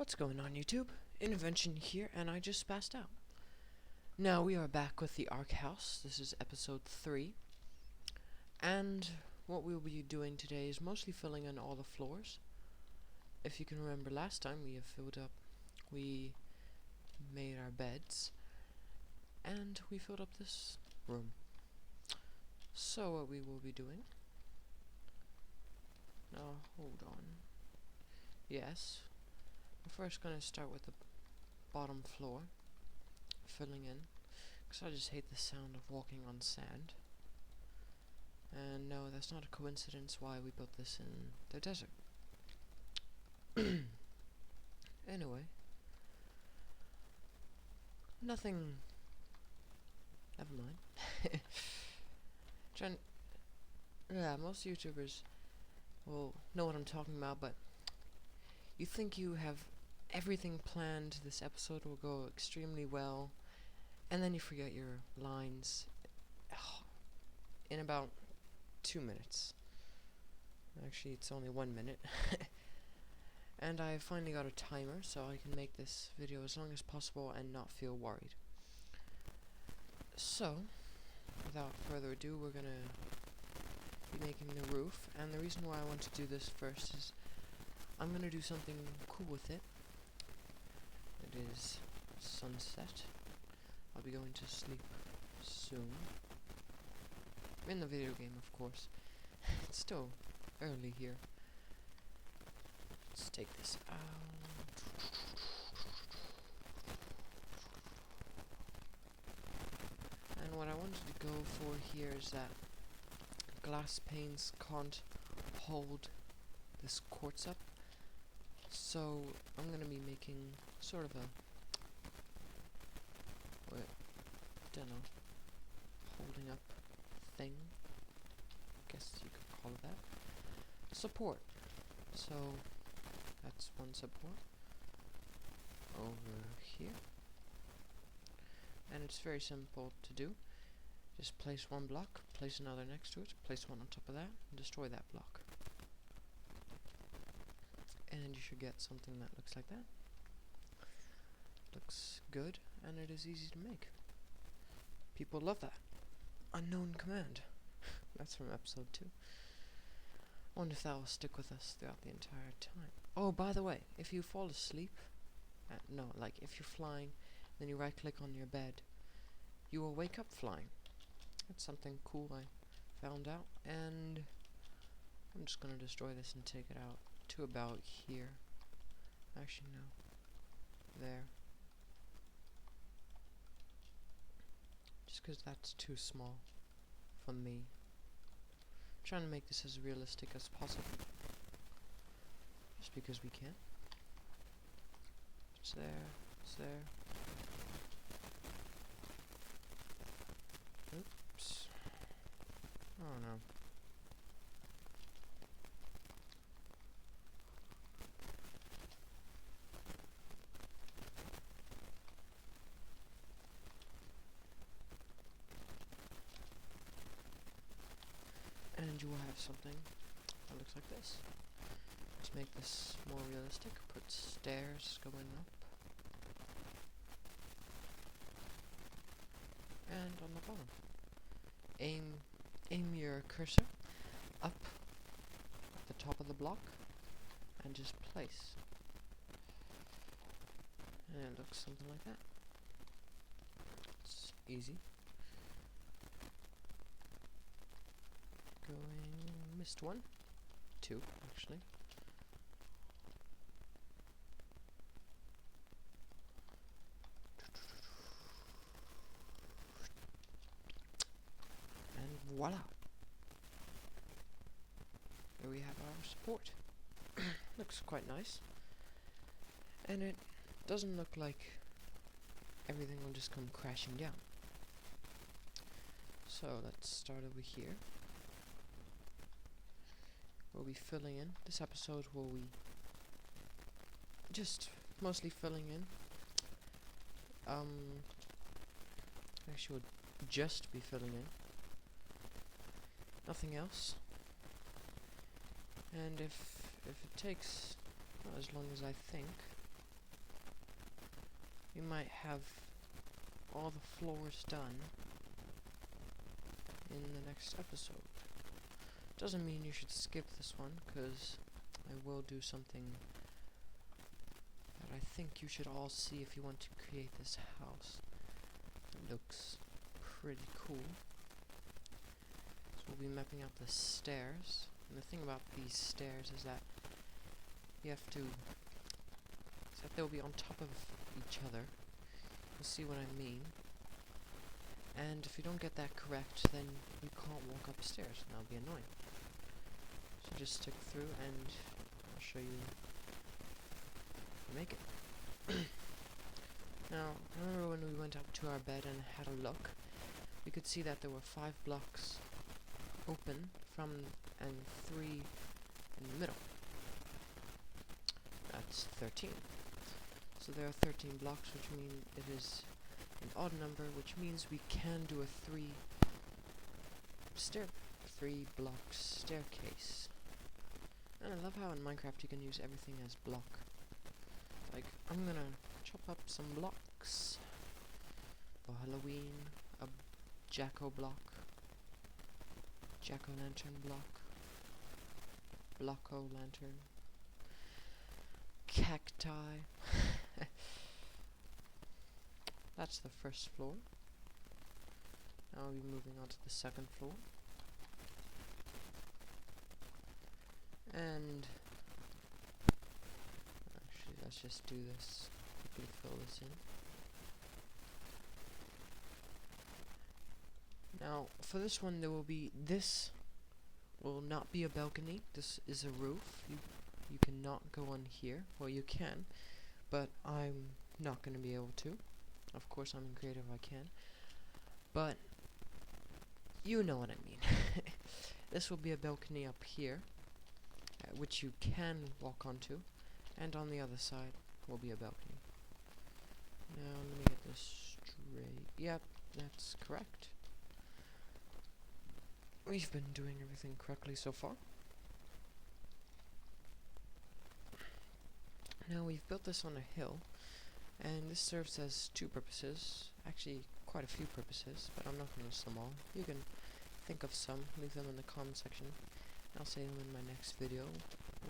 What's going on, YouTube? Intervention here, and I just passed out. Now we are back with the Ark House. This is episode 3. And what we'll be doing today is mostly filling in all the floors. If you can remember last time, we made our beds, and we filled up this room. So what we will be doing... Now, hold on. Yes. We're first going to start with the bottom floor, filling in, because I just hate the sound of walking on sand. And no, that's not a coincidence why we built this in the desert. Anyway, nothing. Never mind. Yeah, most YouTubers will know what I'm talking about, but you think you have everything planned, this episode will go extremely well, and then you forget your lines in about 2 minutes. Actually, it's only 1 minute. And I finally got a timer, so I can make this video as long as possible and not feel worried. So, without further ado, we're gonna be making the roof, and the reason why I want to do this first is I'm gonna do something cool with it. It is sunset. I'll be going to sleep soon. In the video game, of course. It's still early here. Let's take this out. And what I wanted to go for here is that glass panes can't hold this quartz up. So I'm going to be making sort of a, dunno, holding up thing, guess you could call it that, support. So that's one support over here, and it's very simple to do. Just place one block, place another next to it, place one on top of that, and destroy that block. And you should get something that looks like that. Looks good, and it is easy to make. People love that. Unknown command. That's from episode 2. Wonder if that will stick with us throughout the entire time. Oh, by the way, if you fall asleep, if you're flying, then you right click on your bed, you will wake up flying. That's something cool I found out, and I'm just gonna destroy this and take it out to about here. Actually, no. There. Just because that's too small for me. I'm trying to make this as realistic as possible. Just because we can. It's there. It's there. Oops. Oh no. And you will have something that looks like this. To make this more realistic, put stairs going up. And on the bottom. Aim your cursor up at the top of the block and just place. And it looks something like that. It's easy. Missed one. 2, actually. And voila! Here we have our support. Looks quite nice. And it doesn't look like everything will just come crashing down. So let's start over here. We'll be filling in. This episode will be just mostly filling in. Actually, we'll just be filling in. Nothing else. And if it takes as long as I think, we might have all the floors done in the next episode. Doesn't mean you should skip this one, because I will do something that I think you should all see if you want to create this house. It looks pretty cool. So we'll be mapping out the stairs. And the thing about these stairs is that you have to... is that they'll be on top of each other. You'll see what I mean. And if you don't get that correct, then you can't walk upstairs, and that'll be annoying. So just stick through, and I'll show you how to make it. Now, remember when we went up to our bed and had a look? We could see that there were 5 blocks open from and 3 in the middle. That's 13. So there are 13 blocks, which mean it is an odd number, which means we can do a 3 block staircase. And I love how in Minecraft you can use everything as block. Like, I'm gonna chop up some blocks for Halloween. A jack-o'-block, jack-o'-lantern block, block-o'-lantern, cacti. That's the first floor. Now we'll be moving on to the second floor. And actually, let's just do this. Quickly fill this in. Now, for this one, this will not be a balcony. This is a roof. You cannot go on here. Well, you can, but I'm not going to be able to. Of course, I'm in creative, I can. But you know what I mean. This will be a balcony up here, which you can walk onto, and on the other side will be a balcony. Now, let me get this straight. Yep, that's correct. We've been doing everything correctly so far. Now, we've built this on a hill, and this serves as 2 purposes. Actually, quite a few purposes, but I'm not going to list them all. You can think of some, leave them in the comment section. I'll say them in my next video.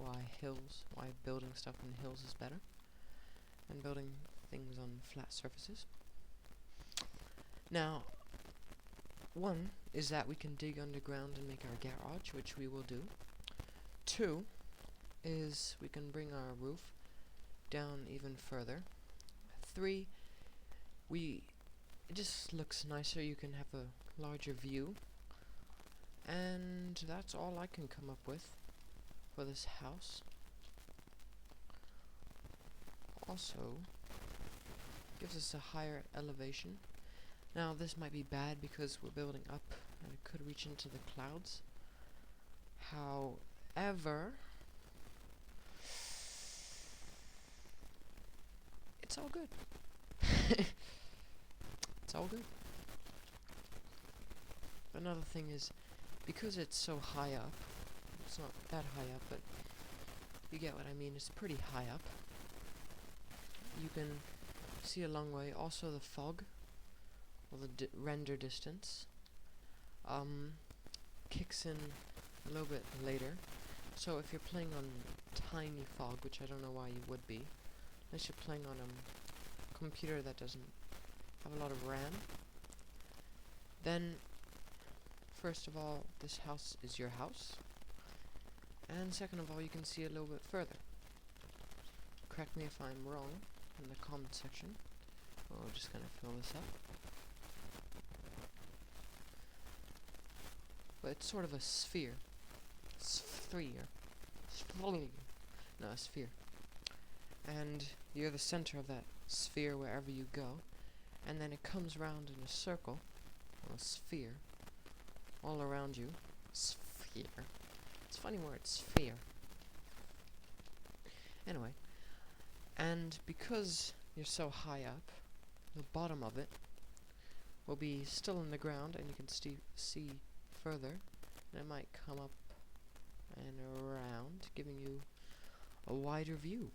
Why building stuff on hills is better, and building things on flat surfaces. Now, 1 is that we can dig underground and make our garage, which we will do. 2 is we can bring our roof down even further. 3, it just looks nicer. You can have a larger view. And that's all I can come up with for this house. Also, gives us a higher elevation. Now, this might be bad because we're building up and it could reach into the clouds. However, it's all good. It's all good. Another thing is, because it's so high up, it's not that high up, but you get what I mean, it's pretty high up. You can see a long way. Also the fog, or the render distance, kicks in a little bit later. So if you're playing on tiny fog, which I don't know why you would be, unless you're playing on a computer that doesn't have a lot of RAM, then first of all, this house is your house, and second of all, you can see a little bit further. Correct me if I'm wrong in the comment section. We're just gonna fill this up. But it's sort of a sphere. Sphere. No, a sphere. And you're the center of that sphere wherever you go, and then it comes around in a circle, or a sphere, all around you. Sphere. It's a funny word, sphere. Anyway, and because you're so high up, the bottom of it will be still in the ground, and you can see further, and it might come up and around, giving you a wider view.